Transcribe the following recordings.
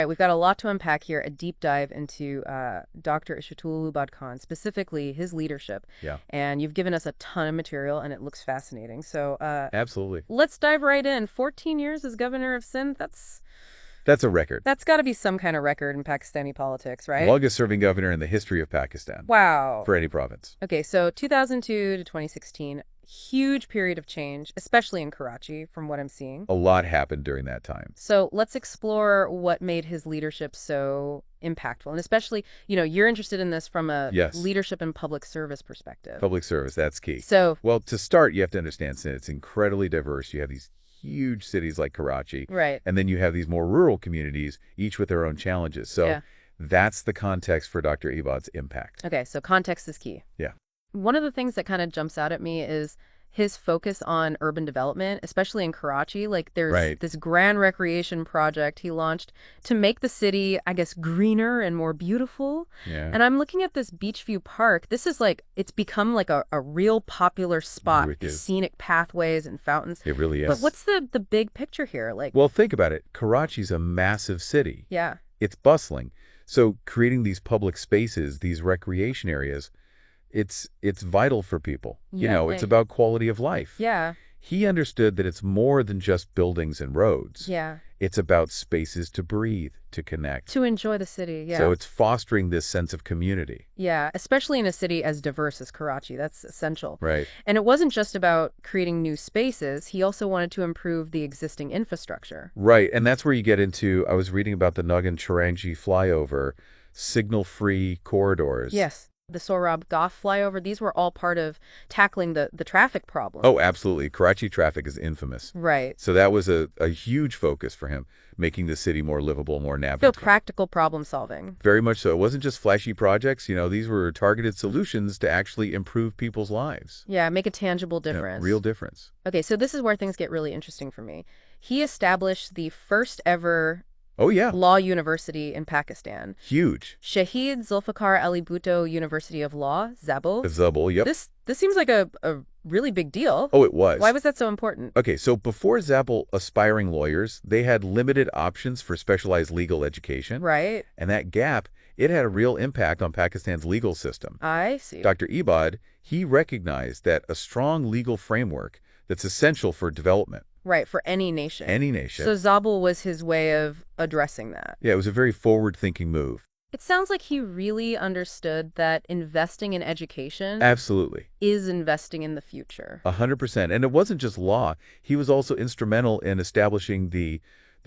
Right, we've got a lot to unpack here, a deep dive into Dr. Ishratul Ibad Khan, specifically his leadership. Yeah, And you've given us a ton of material, and it looks fascinating. So absolutely. let's dive right in. 14 years as governor of Sindh, That's a record. that's got to be some kind of record in Pakistani politics, right? Longest serving governor in the history of Pakistan Wow. for any province. Okay, so 2002 to 2016, huge period of change, especially in Karachi, from what I'm seeing. A lot happened during that time. So let's explore what made his leadership so impactful. And especially, you're interested in this from a Yes. leadership and public service perspective. Public service, that's key. So, Well, to start, you have to understand Sindh. It's incredibly diverse. You have these huge cities like Karachi, right. and then you have these more rural communities, each with their own challenges. So Yeah. that's the context for Dr. Ibad's impact. Okay, so context is key. Yeah. One of the things that kind of jumps out at me is his focus on urban development, especially in Karachi. Like there's Right. this grand recreation project he launched to make the city, I guess, greener and more beautiful. Yeah. And I'm looking at this Beachview Park. This is like, it's become like a real popular spot, It these is. scenic pathways and fountains. It really is. But what's the big picture here? Like, Well, think about it. Karachi's a massive city. yeah, It's bustling. So creating these public spaces, these recreation areas, it's vital for people. Yeah, It's right. about quality of life. yeah, He understood that it's more than just buildings and roads. yeah. It's about spaces to breathe, to connect. To enjoy the city, yeah. So it's fostering this sense of community. Yeah, especially in a city as diverse as Karachi. That's essential. Right. And it wasn't just about creating new spaces. He also wanted to improve the existing infrastructure. Right. And that's where you get into, I was reading about the Nagan Chowrangi flyover, signal-free corridors. Yes. The Sohrab Goth flyover, these were all part of tackling the traffic problem. Oh, absolutely. Karachi traffic is infamous. Right. So that was a huge focus for him, making the city more livable, more So navigable. practical problem solving. Very much so. It wasn't just flashy projects. These were targeted solutions to actually improve people's lives. Yeah, make a tangible Yeah, difference. real difference. Okay, so this is where things get really interesting for me. He established the first ever Oh, yeah. law university in Pakistan. Huge. Shaheed Zulfiqar Ali Bhutto University of Law, SZABUL. ZZABUL, yep. This seems like a really big deal. Oh, it was. Why was that so important? Okay, so before ZZABUL, aspiring lawyers, they had limited options for specialized legal education. Right. And that gap, it had a real impact on Pakistan's legal system. I see. Dr. Ibad, he recognized that a strong legal framework that's essential for development. Right, for any nation. Any nation. So SZABUL was his way of addressing that. Yeah, it was a very forward-thinking move. It sounds like he really understood that investing in education Absolutely. is investing in the future. 100%. And it wasn't just law. He was also instrumental in establishing the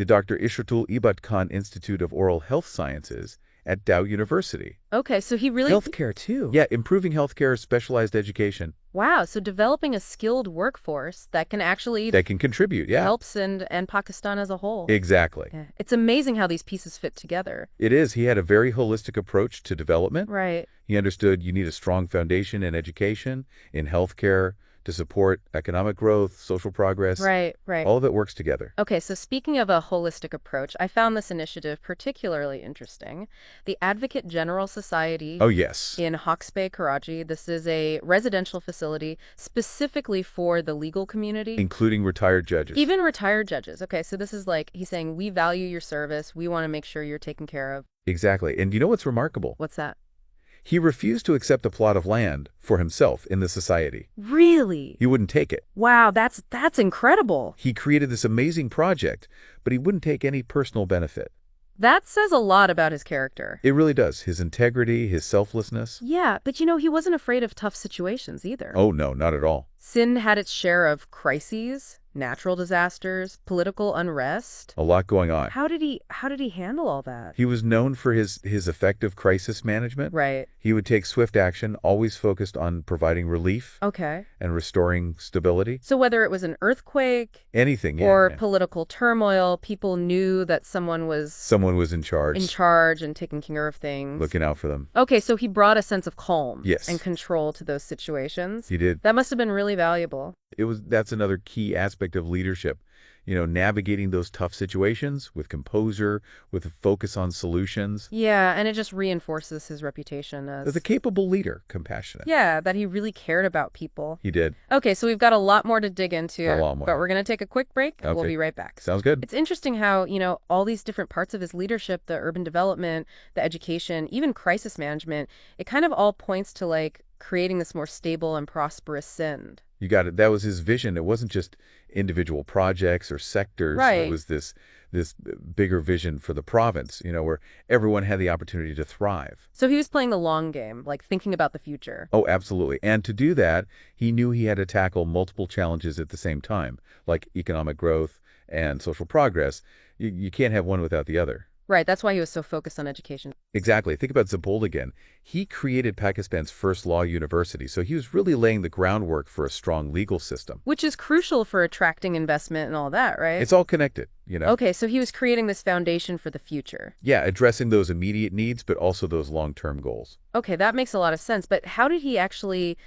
Dr. Ishratul Ibad Khan Institute of Oral Health Sciences at Dow University. Okay, so he really... Healthcare, too. Yeah, improving healthcare, specialized education. Wow, so developing a skilled workforce that can actually That can contribute, yeah. help Sindh and Pakistan as a whole. Exactly. Yeah. It's amazing how these pieces fit together. It is. He had a very holistic approach to development. Right. He understood you need a strong foundation in education, in healthcare, to support economic growth, social progress. Right, right. All of it works together. Okay, so speaking of a holistic approach, I found this initiative particularly interesting. The Advocate General Society Oh, yes. in Hawke's Bay, Karachi. This is a residential facility specifically for the legal community. Including retired judges. Even retired judges. Okay, so this is like, he's saying, we value your service. We want to make sure you're taken care of. Exactly. And you know what's remarkable? What's that? He refused to accept a plot of land for himself in the society. Really? He wouldn't take it. Wow, that's incredible. He created this amazing project, but he wouldn't take any personal benefit. That says a lot about his character. It really does. His integrity, his selflessness. Yeah, but he wasn't afraid of tough situations either. Oh, no, not at all. Sindh had its share of crises, natural disasters, political unrest. A lot going on. How did he handle all that? He was known for his effective crisis management. Right. He would take swift action, always focused on providing relief Okay. and restoring stability. So whether it was an earthquake Anything, yeah. or yeah. political turmoil, people knew that someone was Someone was in charge, and taking care of things. looking out for them. Okay, so he brought a sense of calm Yes. and control to those situations. He did. That must have been really valuable. That's another key aspect of leadership. navigating those tough situations with composure, with a focus on solutions. Yeah, and it just reinforces his reputation As a as, capable leader, compassionate. yeah, that he really cared about people. He did Okay, so we've got a lot more to dig a into, lot but more. we're going to take a quick break. We'll Okay, be right back. sounds good. It's interesting how, all these different parts of his leadership, the urban development, the education, even crisis management, it kind of all points to like creating this more stable and prosperous Sindh. You got it. That was his vision. It wasn't just individual projects or sectors. It Right. was this bigger vision for the province, where everyone had the opportunity to thrive. So he was playing the long game, like thinking about the future. Oh, absolutely. And to do that, he knew he had to tackle multiple challenges at the same time, like economic growth and social progress. You can't have one without the other. Right, that's why he was so focused on education. Exactly. Think about ZABUL again. He created Pakistan's first law university, so he was really laying the groundwork for a strong legal system. Which is crucial for attracting investment and all that, right? It's all connected. Okay, so he was creating this foundation for the future. Yeah, addressing those immediate needs, but also those long-term goals. Okay, that makes a lot of sense. But how did he actually,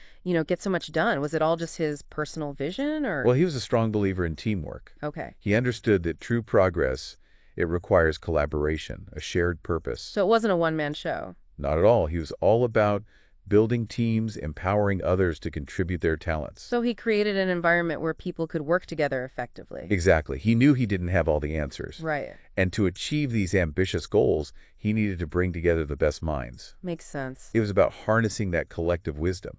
get so much done? Was it all just his personal vision or? Well, he was a strong believer in teamwork. Okay. He understood that true progress, it requires collaboration, a shared purpose. So it wasn't a one-man show. Not at all. He was all about building teams, empowering others to contribute their talents. So he created an environment where people could work together effectively. Exactly. He knew he didn't have all the answers. Right. And to achieve these ambitious goals, he needed to bring together the best minds. Makes sense. It was about harnessing that collective wisdom.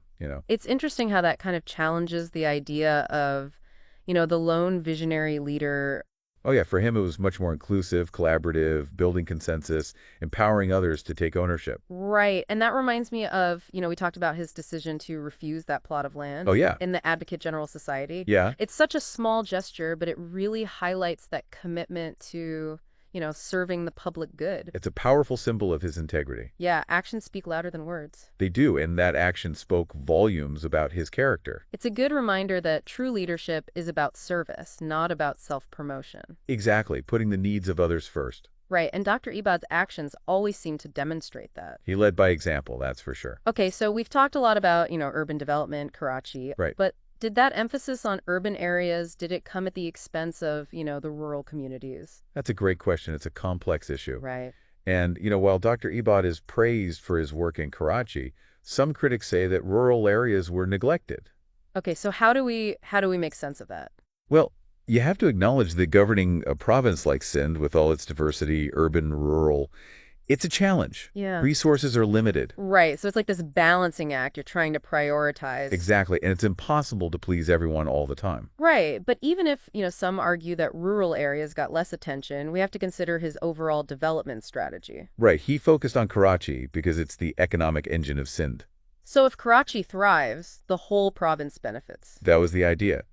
It's interesting how that kind of challenges the idea of, the lone visionary leader. Oh, yeah, for him, it was much more inclusive, collaborative, building consensus, empowering others to take ownership. Right. And that reminds me of, we talked about his decision to refuse that plot of land Oh, yeah. in the Advocate General Society. Yeah. It's such a small gesture, but it really highlights that commitment to, serving the public good. It's a powerful symbol of his integrity. Yeah, actions speak louder than words. They do, and that action spoke volumes about his character. It's a good reminder that true leadership is about service, not about self-promotion. Exactly, putting the needs of others first. Right, and Dr. Ibad's actions always seem to demonstrate that. He led by example, that's for sure. Okay, so we've talked a lot about, urban development, Karachi, Right. but did that emphasis on urban areas, did it come at the expense of, the rural communities? That's a great question. It's a complex issue. Right. And, while Dr. Ibad is praised for his work in Karachi, some critics say that rural areas were neglected. Okay, so how do we make sense of that? Well, you have to acknowledge that governing a province like Sindh, with all its diversity, urban, rural, it's a challenge. Yeah. Resources are limited. Right, so it's like this balancing act. You're trying to prioritize. Exactly, and it's impossible to please everyone all the time. Right, but even if, some argue that rural areas got less attention, we have to consider his overall development strategy. Right, he focused on Karachi because it's the economic engine of Sindh. So if Karachi thrives, the whole province benefits. That was the idea,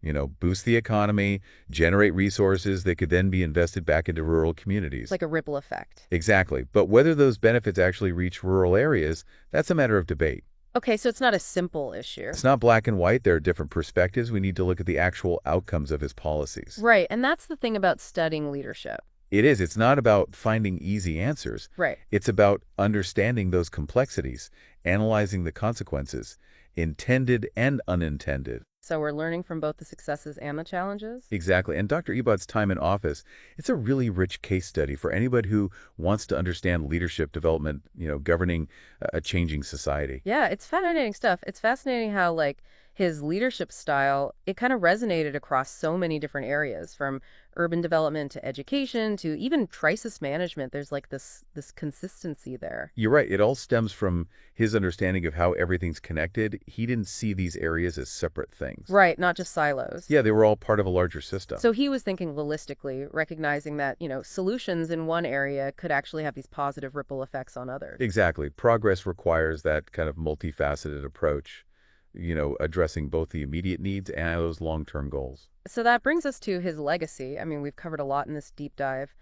boost the economy, generate resources that could then be invested back into rural communities. It's like a ripple effect. Exactly, but whether those benefits actually reach rural areas, that's a matter of debate. Okay, so it's not a simple issue. It's not black and white. There are different perspectives. We need to look at the actual outcomes of his policies. Right, and that's the thing about studying leadership. It is. It's not about finding easy answers. Right. It's about understanding those complexities, analyzing the consequences, intended and unintended. So we're learning from both the successes and the challenges? Exactly. And Dr. Ibad's time in office, it's a really rich case study for anybody who wants to understand leadership development, governing a changing society. Yeah, it's fascinating stuff. It's fascinating how, like, his leadership style, it kind of resonated across so many different areas, from urban development to education to even crisis management. There's like this consistency there. You're right. It all stems from his understanding of how everything's connected. He didn't see these areas as separate things. Right, not just silos. Yeah, they were all part of a larger system. So he was thinking holistically, recognizing that, solutions in one area could actually have these positive ripple effects on others. Exactly. Progress requires that kind of multifaceted approach, addressing both the immediate needs and those long-term goals. So that brings us to his legacy. I mean, we've covered a lot in this deep dive.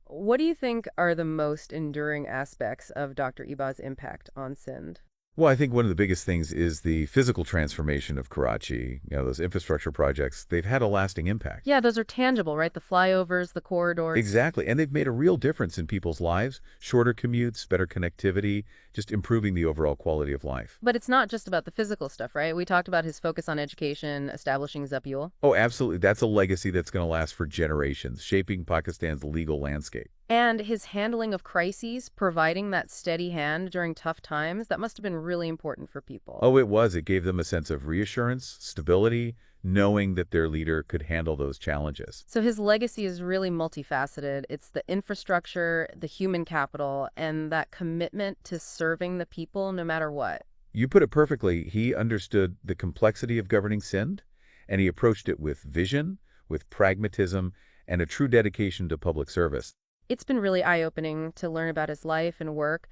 What do you think are the most enduring aspects of Dr. Ibad's impact on Sindh? Well, I think one of the biggest things is the physical transformation of Karachi. Those infrastructure projects, they've had a lasting impact. Yeah, those are tangible, right? The flyovers, the corridors. Exactly. And they've made a real difference in people's lives. Shorter commutes, better connectivity, just improving the overall quality of life. But it's not just about the physical stuff, right? We talked about his focus on education, establishing SZABUL. Oh, absolutely. That's a legacy that's going to last for generations, shaping Pakistan's legal landscape. And his handling of crises, providing that steady hand during tough times, that must have been really important for people. Oh, it was. It gave them a sense of reassurance, stability, knowing that their leader could handle those challenges. So his legacy is really multifaceted. It's the infrastructure, the human capital, and that commitment to serving the people no matter what. You put it perfectly. He understood the complexity of governing Sindh, and he approached it with vision, with pragmatism, and a true dedication to public service. It's been really eye-opening to learn about his life and work.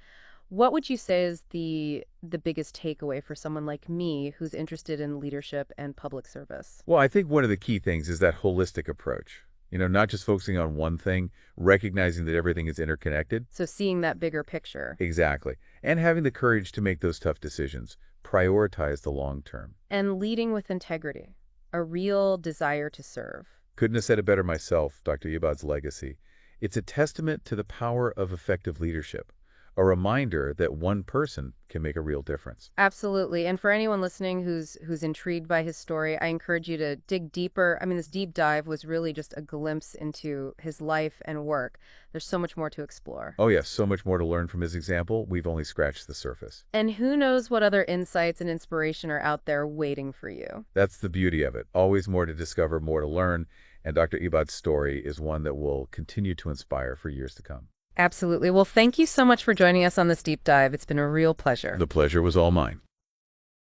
What would you say is the biggest takeaway for someone like me who's interested in leadership and public service? Well, I think one of the key things is that holistic approach. Not just focusing on one thing, recognizing that everything is interconnected. So seeing that bigger picture Exactly. And having the courage to make those tough decisions, prioritize the long term. and leading with integrity, a real desire to serve. Couldn't have said it better myself, Dr. Ibad's legacy. It's a testament to the power of effective leadership, a reminder that one person can make a real difference. Absolutely. And for anyone listening who's intrigued by his story, I encourage you to dig deeper. I mean, this deep dive was really just a glimpse into his life and work. There's so much more to explore. Oh yes, so much more to learn from his example. We've only scratched the surface. And who knows what other insights and inspiration are out there waiting for you. That's the beauty of it. Always more to discover, more to learn, and Dr. Ibad's story is one that will continue to inspire for years to come. Absolutely. Well, thank you so much for joining us on this deep dive. It's been a real pleasure. The pleasure was all mine.